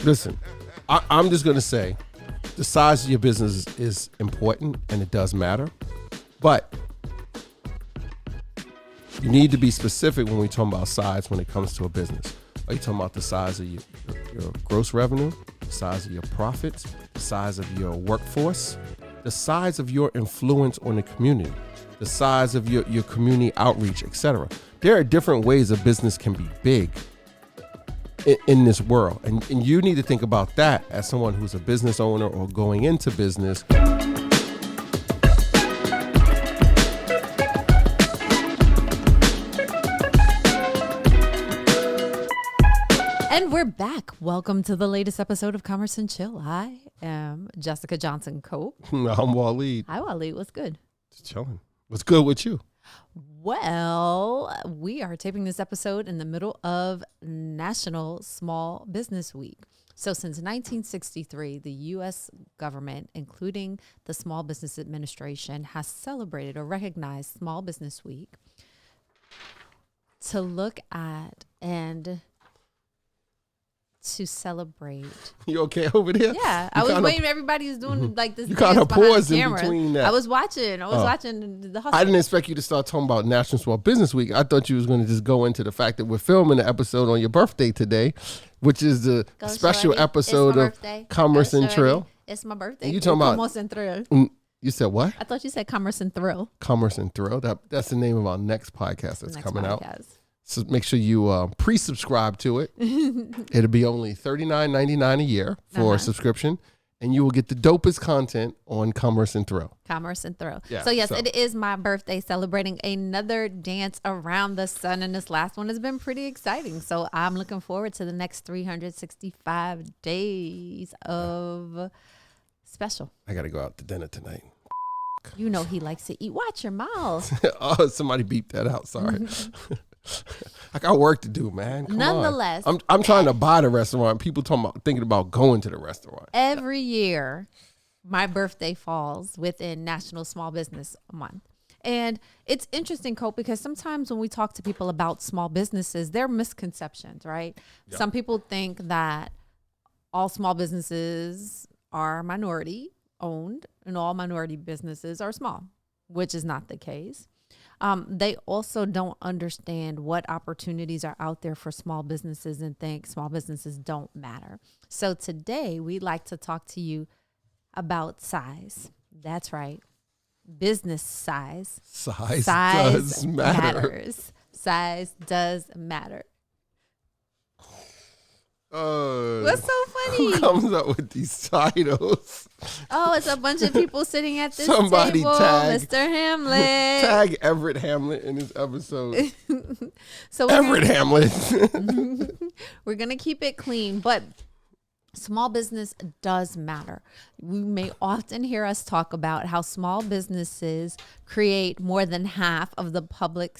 Listen, I'm just going to say the size of your business is important and it does matter. But you need to be specific when we talk about size when it comes to a business. Are you talking about the size of your gross revenue, the size of your profits, the size of your workforce, the size of your influence on the community, the size of your community outreach, etc.? There are different ways a business can be big in this world. And you need to think about that as someone who's a business owner or going into business. And we're back. Welcome to the latest episode of Commerce and Chill. I am Jessica Johnson Cope. I'm Waleed. Hi, Waleed. What's good? Just chilling. What's good with you? Well, we are taping this episode in the middle of National Small Business Week. So since 1963, the U.S. government, including the Small Business Administration, has celebrated or recognized Small Business Week to look at and to celebrate. You okay over there? Yeah, I was waiting. Everybody was doing like this. You kind of paused in between that. I was watching the hustle. I didn't expect you to start talking about National Small Business Week. I thought you was going to just go into the fact that we're filming the episode on your birthday today, which is the special episode of Commerce and Thrill. It's my birthday. And you talking about Commerce and Thrill? You said what? I thought you said Commerce and Thrill. Commerce and Thrill. That's the name of our next podcast that's coming out. So make sure you pre-subscribe to it. It'll be only $39.99 a year for a subscription, and you will get the dopest content on Commerce and Thrill. Commerce and Thrill. Yeah, so yes, it is my birthday, celebrating another dance around the sun, and this last one has been pretty exciting. So I'm looking forward to the next 365 days of special. I got to go out to dinner tonight. You know he likes to eat. Watch your mouth. Oh, somebody beeped that out. Sorry. I got work to do, man. Come Nonetheless, on. I'm trying to buy the restaurant. People thinking about going to the restaurant. Every year, my birthday falls within National Small Business Month. And it's interesting, Cope, because sometimes when we talk to people about small businesses, there are misconceptions, right? Yep. Some people think that all small businesses are minority owned and all minority businesses are small, which is not the case. They also don't understand what opportunities are out there for small businesses and think small businesses don't matter. So today we'd like to talk to you about size. That's right. Business size. Size does matter. Matters. Size does matter. What's so funny? Who comes up with these titles? Oh, it's a bunch of people sitting at this Somebody table. tag Mr. Hamlet. Tag Everett Hamlet in this episode. So Everett Hamlet. We're going to keep it clean, but small business does matter. We may often hear us talk about how small businesses create more than half of the private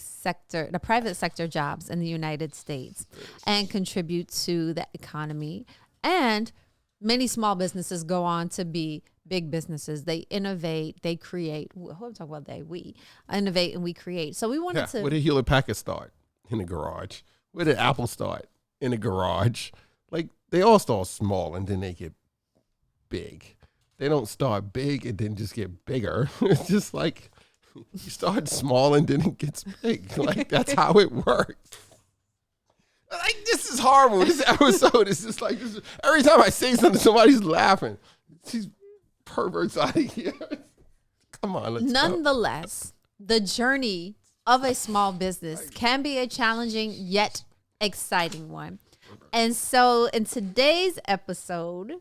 sector jobs in the United States and contribute to the economy. And many small businesses go on to be big businesses. They innovate, they create. Who I'm talking about? We innovate and we create. So we wanted to. Where did Hewlett Packard start? In the garage. Where did Apple start? In the garage. Like, they all start small and then they get big. They don't start big and then just get bigger. It's just like you start small and then it gets big. Like, that's how it works. Like, this is horrible. This episode is just like, every time I say something, somebody's laughing. These perverts out of here. Come on, let's Nonetheless, the journey of a small business can be a challenging yet exciting one. And so in today's episode,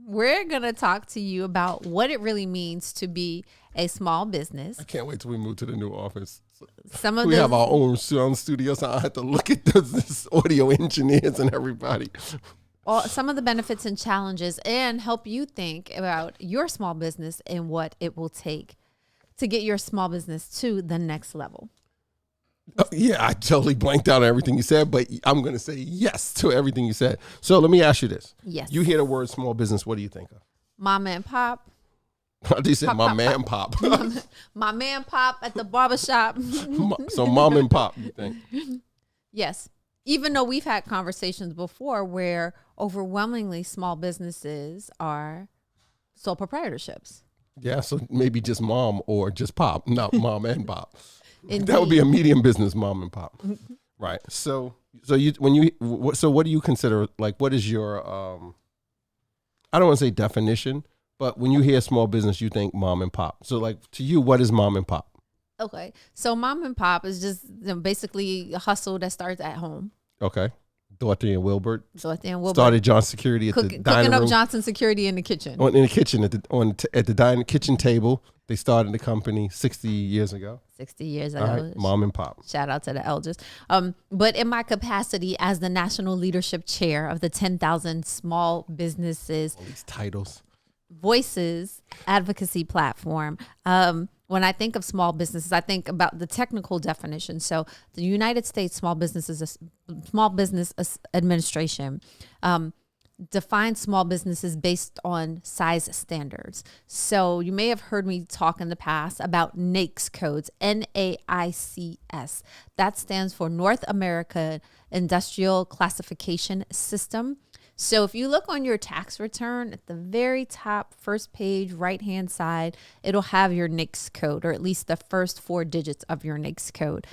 we're going to talk to you about what it really means to be a small business. I can't wait till we move to the new office. We have our own sound studio, so I have to look at this audio engineers and everybody. Some of the benefits and challenges, and help you think about your small business and what it will take to get your small business to the next level. Yeah, I totally blanked out on everything you said, but I'm going to say yes to everything you said. So let me ask you this. Yes. You hear the word small business, what do you think of? Mama and pop. They said my man pop. My man pop at the barbershop. So mom and pop, you think? Yes. even though we've had conversations before where overwhelmingly small businesses are sole proprietorships. Yeah, so maybe just mom or just pop, not mom and pop. Indeed. That would be a medium business, mom and pop. Right. So what do you consider, like, what is your, I don't want to say definition, but when you hear small business, you think mom and pop. So like to you, what is mom and pop? Okay. So mom and pop is just basically a hustle that starts at home. Okay. Dorothy and Wilbert. Dorothy and Wilbert Started John Security at the dining cooking up room. Johnson Security in the kitchen. In the kitchen, at the dining kitchen table. They started the company 60 years ago. 60 years ago. All right. Mom and pop. Shout out to the elders. But in my capacity as the National Leadership Chair of the 10,000 Small Businesses All these titles. Voices Advocacy Platform, when I think of small businesses, I think about the technical definition. So the United States Small Business Administration defines small businesses based on size standards. So you may have heard me talk in the past about NAICS codes, NAICS. That stands for North America Industrial Classification System. So if you look on your tax return at the very top, first page, right-hand side, it'll have your NAICS code, or at least the first 4 digits of your NAICS code.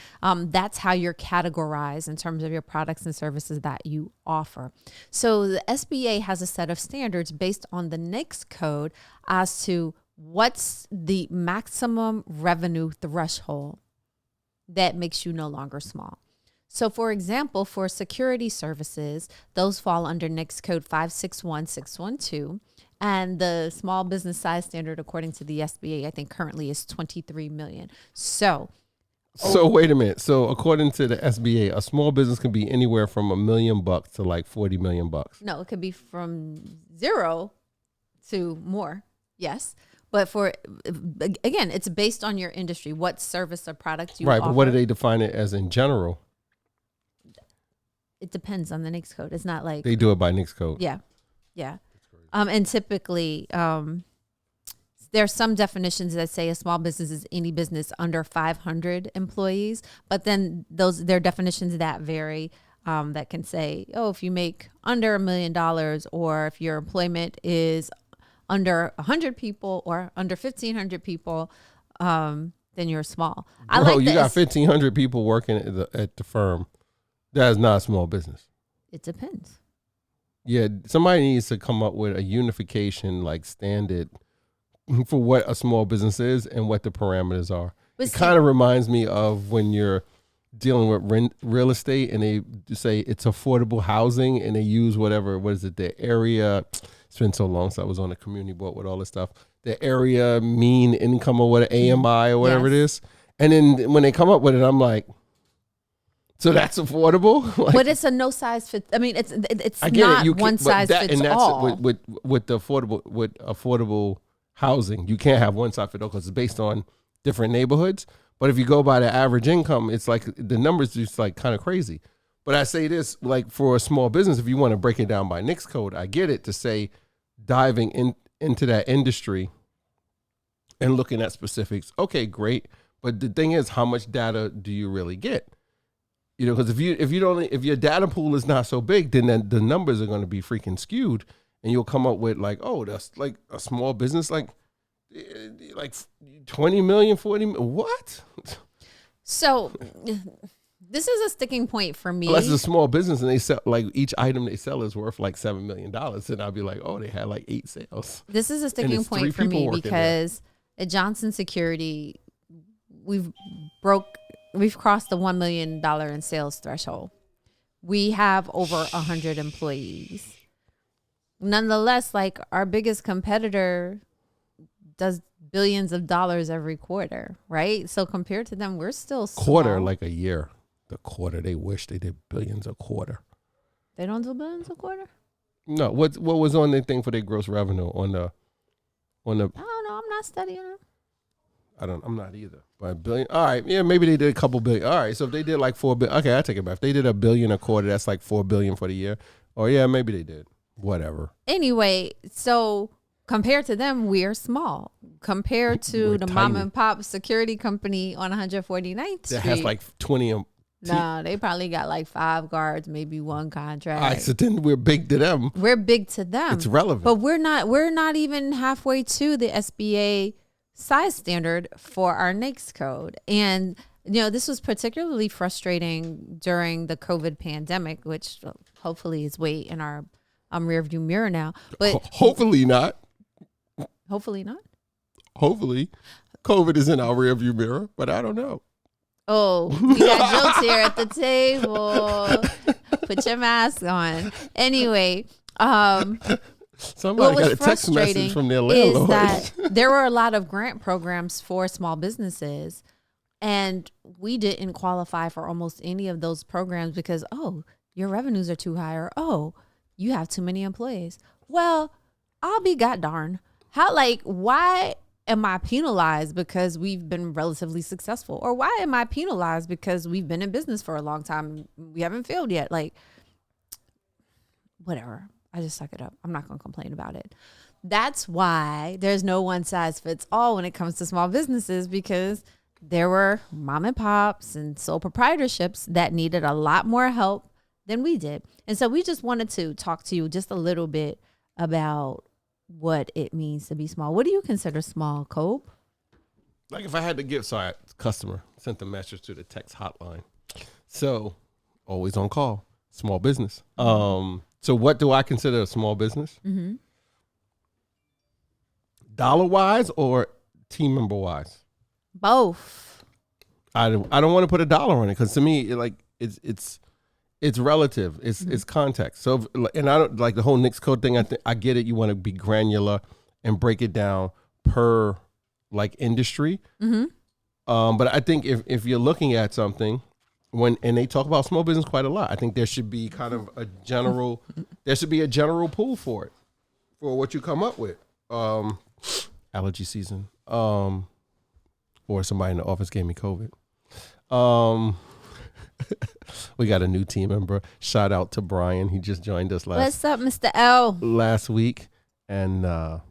That's how you're categorized in terms of your products and services that you offer. So the SBA has a set of standards based on the NAICS code as to what's the maximum revenue threshold that makes you no longer small. So, for example, for security services, those fall under NAICS code 561612. And the small business size standard, according to the SBA, I think currently is 23 million. So wait a minute. So according to the SBA, a small business can be anywhere from $1 million to like $40 million. No, it could be from 0 to more. Yes. But again, it's based on your industry, what service or product you offer. Right. But what do they define it as in general? It depends on the NAICS code. It's not like they do it by NAICS code. Yeah. And typically, there's some definitions that say a small business is any business under 500 employees, but then there are definitions that vary. That can say, if you make under $1 million, or if your employment is under 100 people or under 1,500 people, then you're small. Bro, you got 1,500 people working at the firm. That is not a small business. It depends. Yeah, somebody needs to come up with a unification like standard for what a small business is and what the parameters are. It kind of reminds me of when you're dealing with real estate and they say it's affordable housing and they use the area. It's been so long since I was on the community board with all this stuff. The area mean income or what, AMI or whatever it is. And then when they come up with it, I'm like, so that's affordable? Like, but it's a no size fit. I mean, it's not one size fits all. With affordable housing, you can't have one size fits all because it's based on different neighborhoods. But if you go by the average income, it's like the numbers just like kind of crazy. But I say this, like for a small business, if you want to break it down by NAICS code, I get it to say diving into that industry and looking at specifics. Okay, great. But the thing is, how much data do you really get? You know, because if your data pool is not so big, then the numbers are going to be freaking skewed, and you'll come up with like, that's like a small business, like 20 million, 40 million. What? So this is a sticking point for me. Unless it's a small business and they sell, like each item they sell is worth like $7 million, and I'll be like, they had like 8 sales. This is a sticking point for me because at Johnson Security, we've crossed the $1 million in sales threshold. We have over 100 employees. Nonetheless, like our biggest competitor does billions of dollars every quarter, right? So compared to them, we're still small. Quarter, like a year. The quarter, they wish they did billions a quarter. They don't do billions a quarter? No. What was on their thing for their gross revenue on the? I don't know. I'm not studying it. I'm not either. By $1 billion. All right. Yeah, maybe they did a couple billion. All right. So if they did like $4 billion, okay, I take it back. If they did $1 billion a quarter, that's like $4 billion for the year. Oh yeah, maybe they did. Whatever. Anyway, so compared to them, we're small. Compared to the tiny mom and pop security company on 149th Street. That has like 20 No, they probably got like 5 guards, maybe 1 contract. All right, so then we're big to them. We're big to them. It's relevant. But we're not even halfway to the SBA size standard for our NAICS code. And this was particularly frustrating during the COVID pandemic, which hopefully is way in our rearview mirror now. But hopefully not. Hopefully not. Hopefully, COVID is in our rearview mirror, but I don't know. Oh, we got jokes here at the table. Put your mask on. Anyway, somebody got a text message from their landlord. Is that there were a lot of grant programs for small businesses, and we didn't qualify for almost any of those programs because, your revenues are too high, or, you have too many employees. Well, I'll be god darn. Why am I penalized because we've been relatively successful? Or why am I penalized because we've been in business for a long time? We haven't failed yet. Whatever. I just suck it up. I'm not going to complain about it. That's why there's no one size fits all when it comes to small businesses, because there were mom and pops and sole proprietorships that needed a lot more help than we did. And so we just wanted to talk to you just a little bit about what it means to be small. What do you consider small, Cope? Like if I had to give, customer sent the message to the text hotline. So always on call, small business. So what do I consider a small business? Mm-hmm. Dollar wise or team member wise? Both. I don't want to put a dollar on it because to me, it's relative. It's context. So, and I don't like the whole NAICS code thing. I get it. You want to be granular and break it down per industry. Mm-hmm. But I think if you're looking at something and they talk about small business quite a lot, I think there should be kind of a general pool for it, for what you come up with. Allergy season. Or somebody in the office gave me COVID. We got a new team member. Shout out to Brian. He just joined us What's up, Mr. L? Last week. And I'll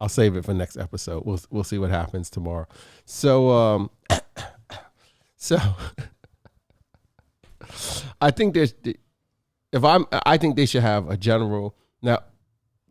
save it for next episode. We'll see what happens tomorrow. So I think I think they should have a general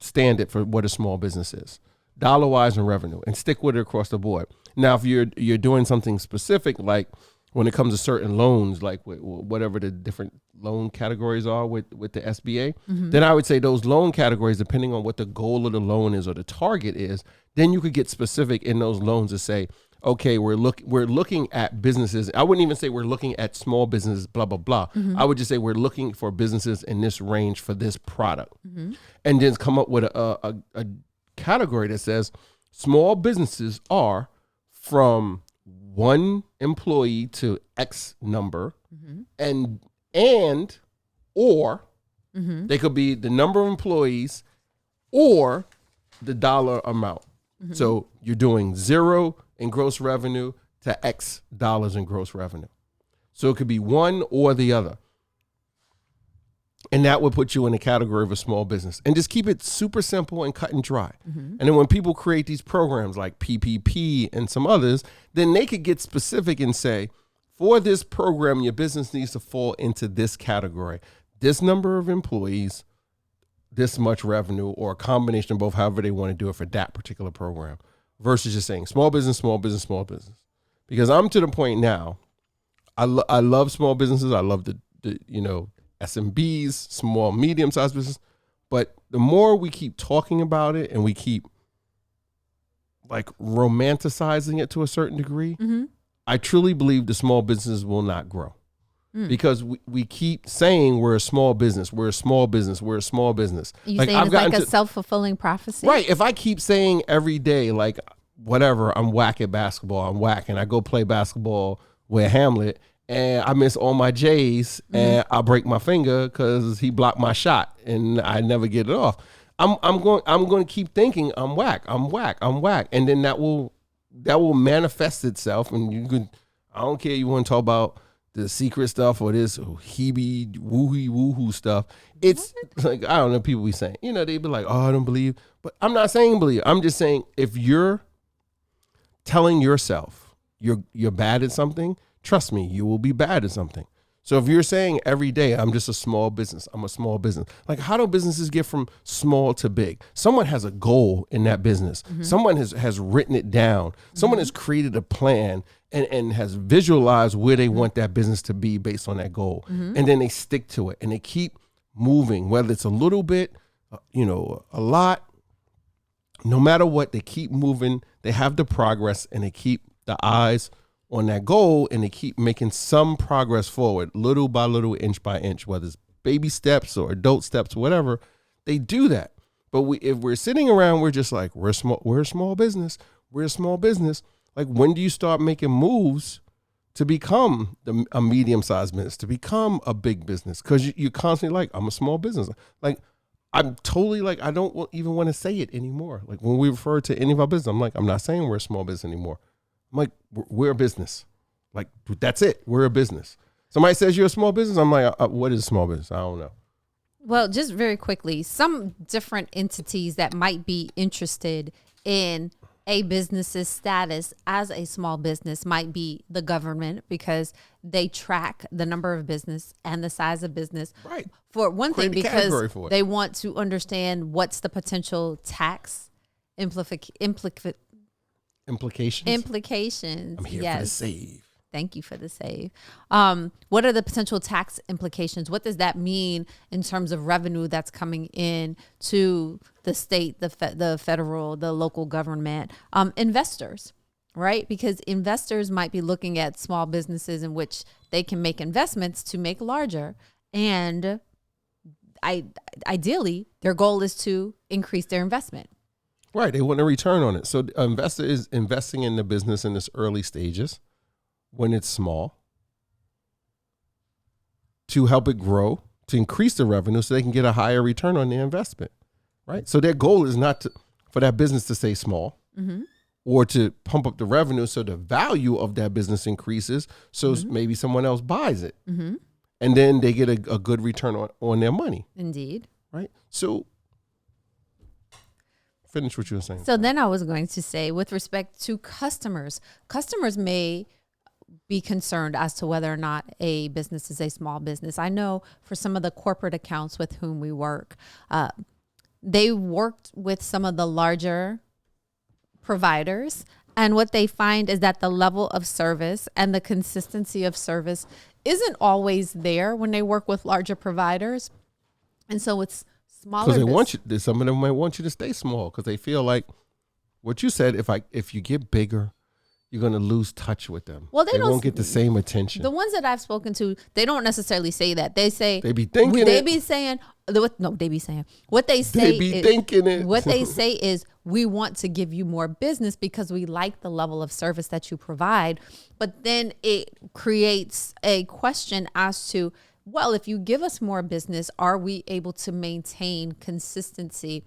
standard for what a small business is, dollar wise and revenue, and stick with it across the board. Now, if you're doing something specific, like when it comes to certain loans, like whatever the different loan categories are with the SBA, then I would say those loan categories, depending on what the goal of the loan is or the target is, then you could get specific in those loans to say, okay, we're looking at businesses. I wouldn't even say we're looking at small businesses, blah, blah, blah. I would just say we're looking for businesses in this range for this product. And then come up with a category that says small businesses are from 1 employee to X number, and or they could be the number of employees or the dollar amount. So you're doing 0 in gross revenue to X dollars in gross revenue. So it could be one or the other. And that would put you in the category of a small business. And just keep it super simple and cut and dry. And then when people create these programs like PPP and some others, then they could get specific and say, for this program, your business needs to fall into this category. This number of employees, this much revenue, or a combination of both, however they want to do it for that particular program, versus just saying small business, small business, small business. Because I'm to the point now, I love small businesses. I love the SMBs, small, medium-sized business. But the more we keep talking about it and we keep romanticizing it to a certain degree, I truly believe the small businesses will not grow. Because we keep saying we're a small business, we're a small business, we're a small business. You saying it's like a self-fulfilling prophecy? Right. If I keep saying every day, whatever, I'm whack at basketball, I'm whack, and I go play basketball with Hamlet, and I miss all my J's, and I break my finger because he blocked my shot, and I never get it off. I'm going to keep thinking I'm whack, and then that will manifest itself. And you can, I don't care, you want to talk about the secret stuff or this heebie woohoo stuff. It's I don't know, people be saying, they be like, oh, I don't believe, but I'm not saying believe. I'm just saying if you're telling yourself you're bad at something, trust me, you will be bad at something. So if you're saying every day, I'm just a small business, I'm a small business, like how do businesses get from small to big? Someone has a goal in that business. Someone has written it down. Someone has created a plan and has visualized where they want that business to be based on that goal. And then they stick to it and they keep moving, whether it's a little bit, a lot, no matter what, they keep moving. They have the progress and they keep the eyes on that goal and they keep making some progress forward, little by little, inch by inch, whether it's baby steps or adult steps, whatever. They do that. But if we're sitting around, we're just like, we're a small business. Like, when do you start making moves to become a medium-sized business, to become a big business? Because you're constantly like, I'm a small business. Like, I'm totally like, I don't even want to say it anymore. Like, when we refer to any of our business, I'm like, I'm not saying we're a small business anymore. I'm like, we're a business. Like, that's it. We're a business. Somebody says you're a small business. I'm like, what is a small business? I don't know. Well, just very quickly, some different entities that might be interested in a business's status as a small business might be the government, because they track the number of business and the size of business. Right. For one thing, Create a because category for it. they want to understand what's the potential tax implications. I'm here for the save. Thank you for the save. What are the potential tax implications? What does that mean in terms of revenue that's coming in to the state, the federal, the local government, investors, right? Because investors might be looking at small businesses in which they can make investments to make larger. And ideally, their goal is to increase their investment. Right. They want a return on it. So an investor is investing in the business in its early stages when it's small to help it grow, to increase the revenue so they can get a higher return on their investment. Right. So their goal is not for that business to stay small or to pump up the revenue so the value of that business increases. So maybe someone else buys it and then they get a good return on their money. Indeed. Right. So finish what you were saying. So then I was going to say, with respect to customers may be concerned as to whether or not a business is a small business. I know for some of the corporate accounts with whom we work, they worked with some of the larger providers. And what they find is that the level of service and the consistency of service isn't always there when they work with larger providers. And so it's smaller. Because they want you. Some of them might want you to stay small because they feel like what you said. If you get bigger, you're going to lose touch with them. Well, they won't get the same attention. The ones that I've spoken to, they don't necessarily say that. They say they be thinking. They be saying what they say. They be thinking it. What they say is, we want to give you more business because we like the level of service that you provide. But then it creates a question as to, well, if you give us more business, are we able to maintain consistency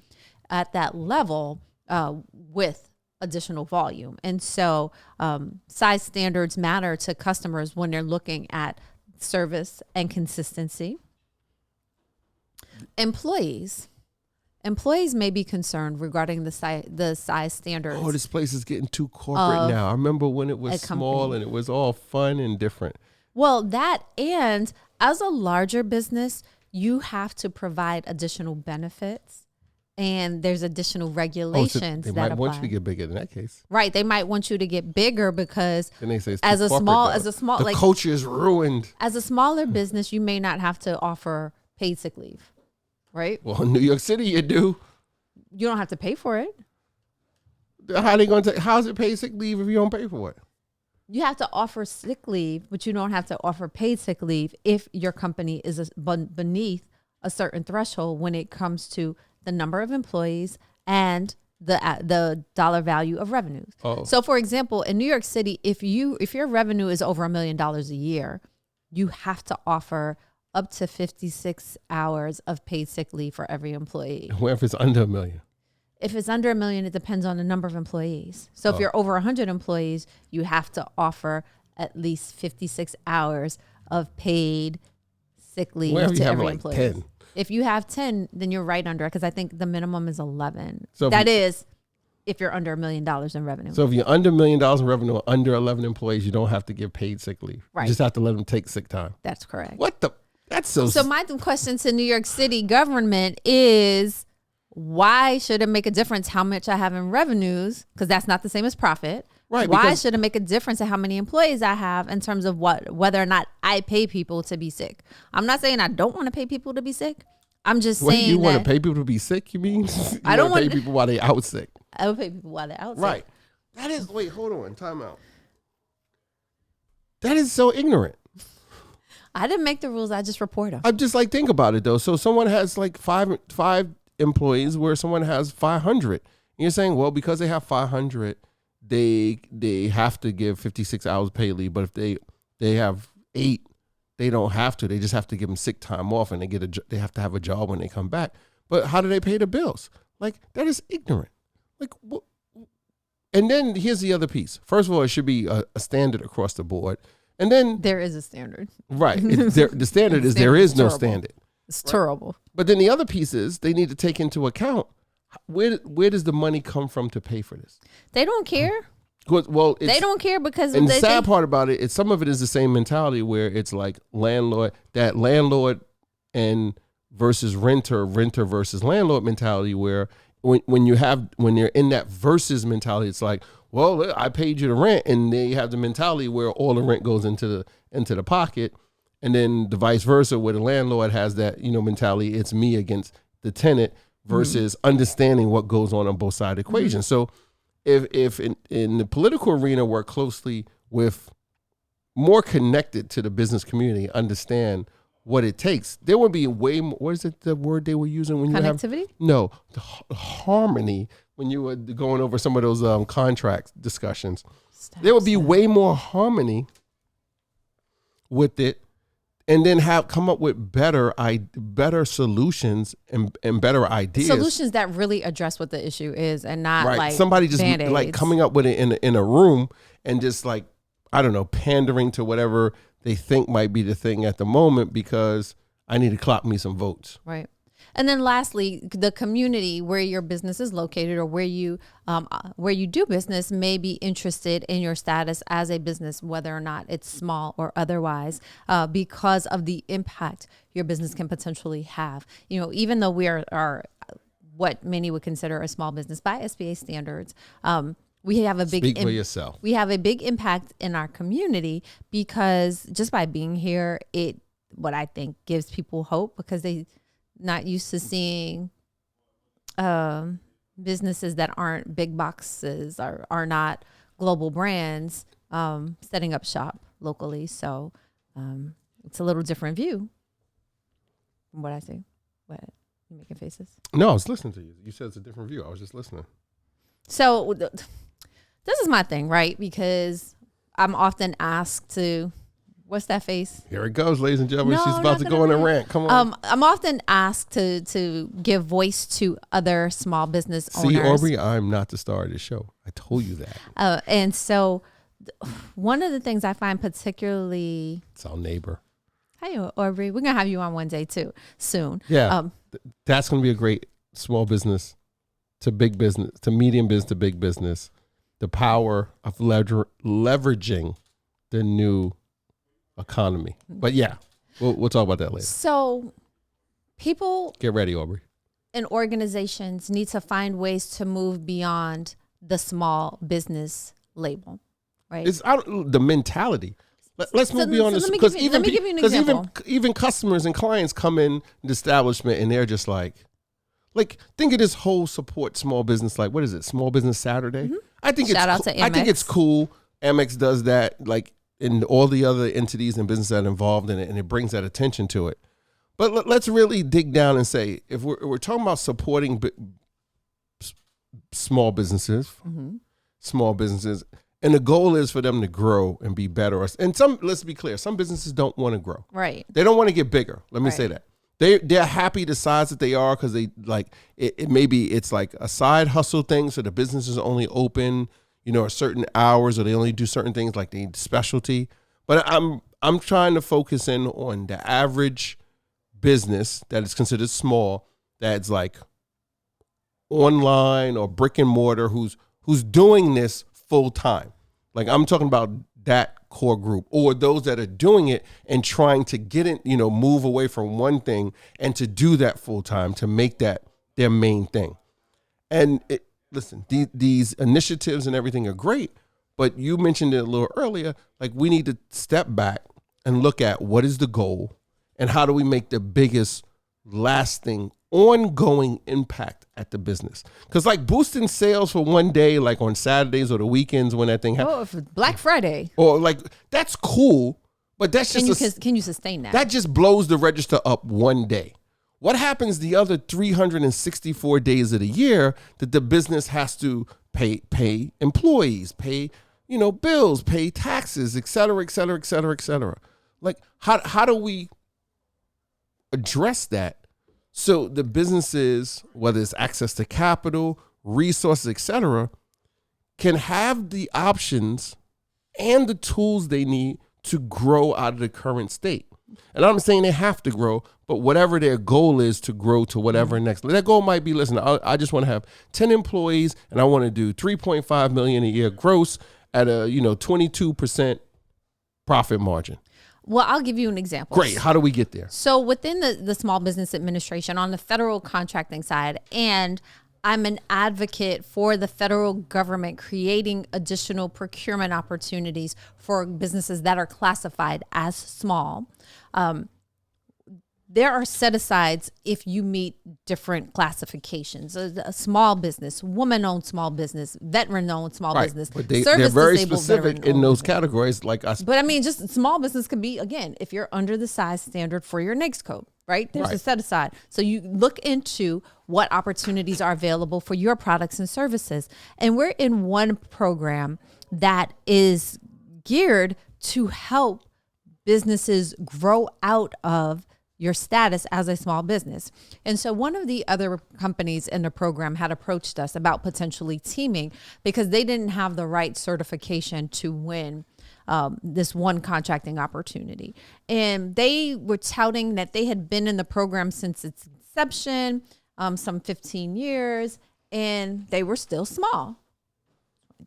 at that level with additional volume? And so size standards matter to customers when they're looking at service and consistency. Employees may be concerned regarding the size standards. Oh, this place is getting too corporate now. I remember when it was small and it was all fun and different. Well, that, and as a larger business, you have to provide additional benefits. And there's additional regulations they might want you to get bigger in that case. Right. They might want you to get bigger because then they say it's as a small, the culture is ruined. As a smaller business, you may not have to offer paid sick leave. Right. Well, in New York City, you do. You don't have to pay for it. How are they going to? How's it paid sick leave if you don't pay for it? You have to offer sick leave, but you don't have to offer paid sick leave if your company is beneath a certain threshold when it comes to the number of employees and the dollar value of revenues. Oh. So, for example, in New York City, if your revenue is over $1 million a year, you have to offer up to 56 hours of paid sick leave for every employee. What if it's under $1 million? If it's under $1 million, it depends on the number of employees. So if you're over 100 employees, you have to offer at least 56 hours of paid sick leave to every employee. 10? If you have 10, then you're right under it, because I think the minimum is 11. So that is if you're under $1 million in revenue. So if you're under $1 million in revenue, or under 11 employees, you don't have to give paid sick leave. Right. You just have to let them take sick time. That's correct. What the? That's so. So my question to New York City government is, why should it make a difference how much I have in revenues? Because that's not the same as profit. Right. Why should it make a difference in how many employees I have in terms of whether or not I pay people to be sick? I'm not saying I don't want to pay people to be sick. I'm just saying you want to pay people to be sick? You mean I don't want to pay people while they out sick? I would pay people while they're out sick. Right. That is. Wait, hold on. Time out. That is so ignorant. I didn't make the rules. I just report them. I'm just like, think about it though. So someone has like five employees where someone has 500. And you're saying, well, because they have 500, they have to give 56 hours paid leave. But if they have 8, they don't have to. They just have to give them sick time off, and they have to have a job when they come back. But how do they pay the bills? Like, that is ignorant. Like, what? And then here's the other piece. First of all, it should be a standard across the board. And then there is a standard. Right. The standard is there is no standard. It's terrible. But then the other piece is they need to take into account where does the money come from to pay for this? They don't care. Well, they don't care because and the sad part about it is some of it is the same mentality where it's like landlord and versus renter versus landlord mentality, where when you're in that versus mentality, it's like, well, I paid you the rent, and they have the mentality where all the rent goes into the pocket, and then the vice versa, where the landlord has that mentality, it's me against the tenant, versus understanding what goes on both sides of the equation. So if in the political arena work closely with more connected to the business community, understand what it takes, there would be way more. What is it? The word they were using when connectivity? Harmony. When you were going over some of those contract discussions, there would be way more harmony with it, and then come up with better solutions and better ideas. Solutions that really address what the issue is, and not like somebody just Band-Aids. Like coming up with it in a room and just like, I don't know, pandering to whatever they think might be the thing at the moment because I need to clock me some votes. Right. And then lastly, the community where your business is located or where you do business may be interested in your status as a business, whether or not it's small or otherwise, because of the impact your business can potentially have. Even though we are what many would consider a small business by SBA standards, we have a big Speak for yourself. We have a big impact in our community because just by being here, what I think gives people hope, because they not used to seeing businesses that aren't big boxes or are not global brands setting up shop locally. So it's a little different view from what I see. What, you making faces? No, I was listening to you. You said it's a different view. I was just listening. So this is my thing, right? Because I'm often asked to, what's that face? Here it goes, ladies and gentlemen. No, She's about to go on a rant. Come on. I'm often asked to give voice to other small business owners. See, Aubrey, I'm not the star of this show. I told you that. And so one of the things I find particularly... It's our neighbor. Hi, Aubrey. We're going to have you on one day too, soon. Yeah. That's going to be a great small business to big business, to medium business to big business. The power of leveraging the new economy. But yeah, we'll talk about that later. So people get ready, Aubrey, and organizations need to find ways to move beyond the small business label, right? It's the mentality. Let's move beyond this, because let me give you an example. Even customers and clients come in the establishment and they're just like think of this whole support small business, like, what is it, Small Business Saturday? Mm-hmm. I think Shout out to Amex. I think it's cool. Amex does that, like, and all the other entities and businesses that are involved in it, and it brings that attention to it. But let's really dig down and say, if we're talking about supporting small businesses, and the goal is for them to grow and be better. And let's be clear, some businesses don't want to grow. Right. They don't want to get bigger. Let me say that. They're happy the size that they are, because they like it. Maybe it's like a side hustle thing, so the business is only open, at certain hours, or they only do certain things, like they need specialty. But I'm trying to focus in on the average business that is considered small, that's like online or brick and mortar who's doing this full time. Like I'm talking about that core group, or those that are doing it and trying to get it, move away from one thing and to do that full time, to make that their main thing. And listen, these initiatives and everything are great, but you mentioned it a little earlier, like we need to step back and look at what is the goal and how do we make the biggest lasting ongoing impact at the business. Because like boosting sales for one day, like on Saturdays or the weekends when that thing happens. Oh, Black Friday. Or like, that's cool, but that's just can you sustain that? That just blows the register up one day. What happens the other 364 days of the year that the business has to pay employees, pay, bills, pay taxes, et cetera, et cetera, et cetera, et cetera. Like how do we address that so the businesses, whether it's access to capital, resources, et cetera, can have the options and the tools they need to grow out of the current state? And I'm saying they have to grow, but whatever their goal is to grow to whatever next. That goal might be, listen, I just want to have 10 employees and I want to do 3.5 million a year gross at a 22% profit margin. Well, I'll give you an example. Great. How do we get there? So within the Small Business Administration on the federal contracting side, and I'm an advocate for the federal government creating additional procurement opportunities for businesses that are classified as small. There are set-asides if you meet different classifications. A small business, woman-owned small business, veteran-owned small business. But they're very specific in those categories. Like us. But I mean, just small business can be, again, if you're under the size standard for your NAICS code, right? There's a set-aside. So you look into what opportunities are available for your products and services. And we're in one program that is geared to help businesses grow out of your status as a small business. And so one of the other companies in the program had approached us about potentially teaming because they didn't have the right certification to win this one contracting opportunity. And they were touting that they had been in the program since its inception, some 15 years, and they were still small.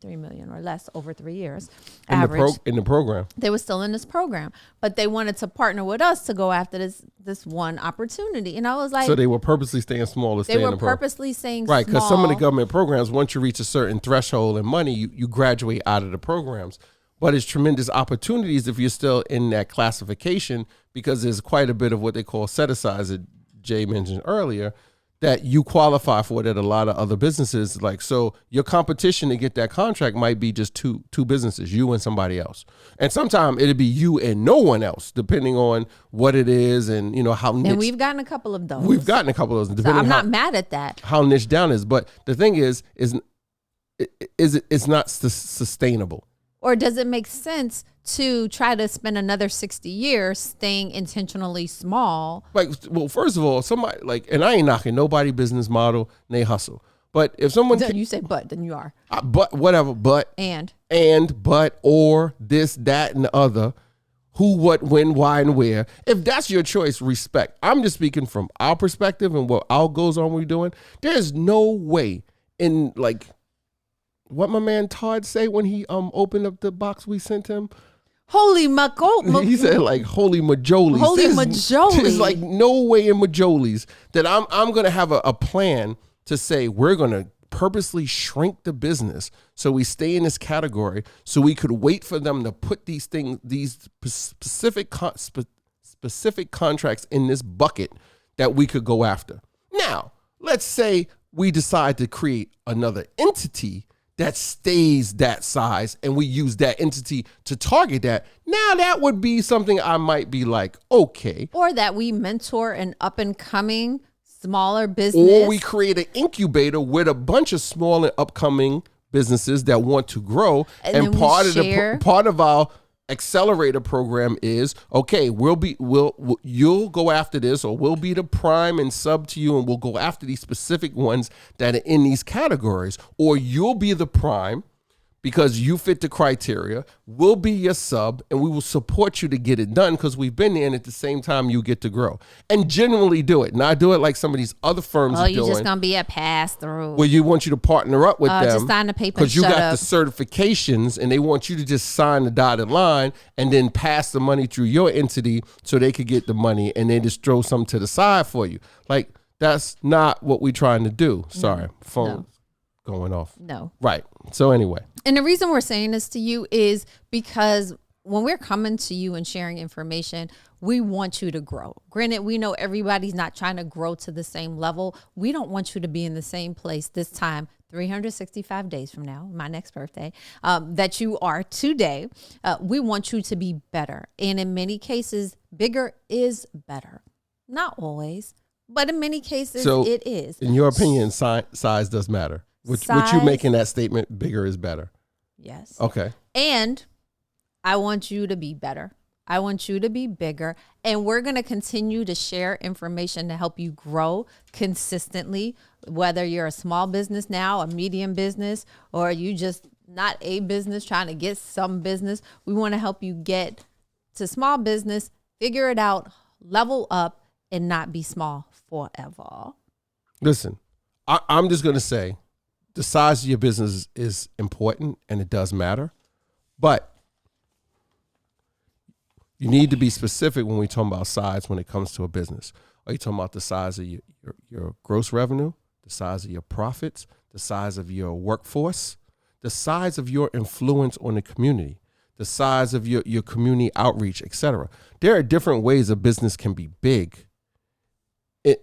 3 million or less over 3 years. In the program. They were still in this program, but they wanted to partner with us to go after this one opportunity. And I was like, so they were purposely staying small to stay in the program. They were purposely staying right, small. because some of the government programs, once you reach a certain threshold in money, you graduate out of the programs. But it's tremendous opportunities if you're still in that classification, because there's quite a bit of what they call set-asides that Jay mentioned earlier that you qualify for that a lot of other businesses like. So your competition to get that contract might be just two businesses, you and somebody else. And sometimes it'll be you and no one else, depending on what it is and how niche. And we've gotten a couple of those. We've gotten a couple of those. So I'm not mad at that. How niche down is. But the thing is it's not sustainable. Or does it make sense to try to spend another 60 years staying intentionally small? Like, well, first of all, somebody and I ain't knocking nobody business model and they hustle. But if someone you say but, then you are. But whatever, but but or this, that, and the other, who, what, when, why, and where. If that's your choice, respect. I'm just speaking from our perspective and what our goals are when we're doing. There's no way in what my man Todd say when he opened up the box we sent him. Holy Mako. He said holy majolies. Holy majolies. There's no way in majolies that I'm going to have a plan to say we're going to purposely shrink the business so we stay in this category so we could wait for them to put these specific contracts in this bucket that we could go after. Now, let's say we decide to create another entity that stays that size and we use that entity to target that. Now that would be something I might be like, okay. Or that we mentor an up and coming smaller business. Or we create an incubator with a bunch of small and upcoming businesses that want to grow. And part of our accelerator program is, okay, you'll go after this, or we'll be the prime and sub to you, and we'll go after these specific ones that are in these categories. Or you'll be the prime, because you fit the criteria. We'll be your sub and we will support you to get it done because we've been there, and at the same time you get to grow. And genuinely do it. Not do it like some of these other firms are doing. Oh, you're just going to be a pass-through. Where you want you to partner up with them. Just sign the paper because you got up. the certifications and they want you to just sign the dotted line and then pass the money through your entity so they could get the money and then just throw something to the side for you. Like, that's not what we're trying to do. Sorry, phone going off. No. Right. So anyway. And the reason we're saying this to you is because when we're coming to you and sharing information, we want you to grow. Granted, we know everybody's not trying to grow to the same level. We don't want you to be in the same place this time 365 days from now, my next birthday, that you are today. We want you to be better. And in many cases, bigger is better. Not always, but in many cases, it is. In your opinion, size does matter. Would you making that statement, bigger is better? Yes. Okay. And I want you to be better. I want you to be bigger. And we're going to continue to share information to help you grow consistently, whether you're a small business now, a medium business, or you just not a business trying to get some business. We want to help you get to small business, figure it out, level up, and not be small forever. Listen, I'm just going to say the size of your business is important and it does matter, but you need to be specific when we talk about size when it comes to a business. Are you talking about the size of your gross revenue, the size of your profits, the size of your workforce, the size of your influence on the community, the size of your community outreach, etc.? There are different ways a business can be big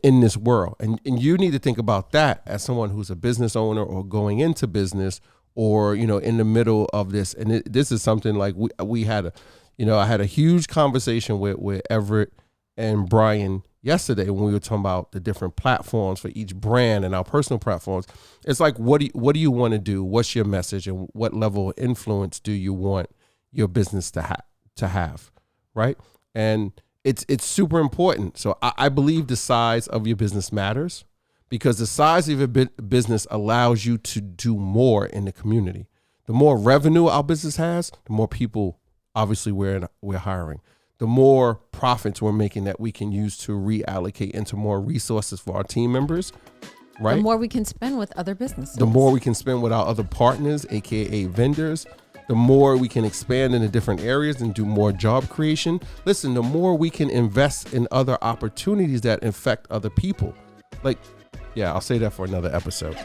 in this world. And you need to think about that as someone who's a business owner or going into business or, in the middle of this. And this is something like we had I had a huge conversation with Everett and Brian yesterday when we were talking about the different platforms for each brand and our personal platforms. It's like, what do you want to do? What's your message, and what level of influence do you want your business to have? Right. And it's super important. So I believe the size of your business matters, because the size of your business allows you to do more in the community. The more revenue our business has, the more people obviously we're hiring, the more profits we're making that we can use to reallocate into more resources for our team members. Right. The more we can spend with other businesses. The more we can spend with our other partners, AKA vendors. The more we can expand into different areas and do more job creation. Listen, the more we can invest in other opportunities that affect other people. I'll say that for another episode.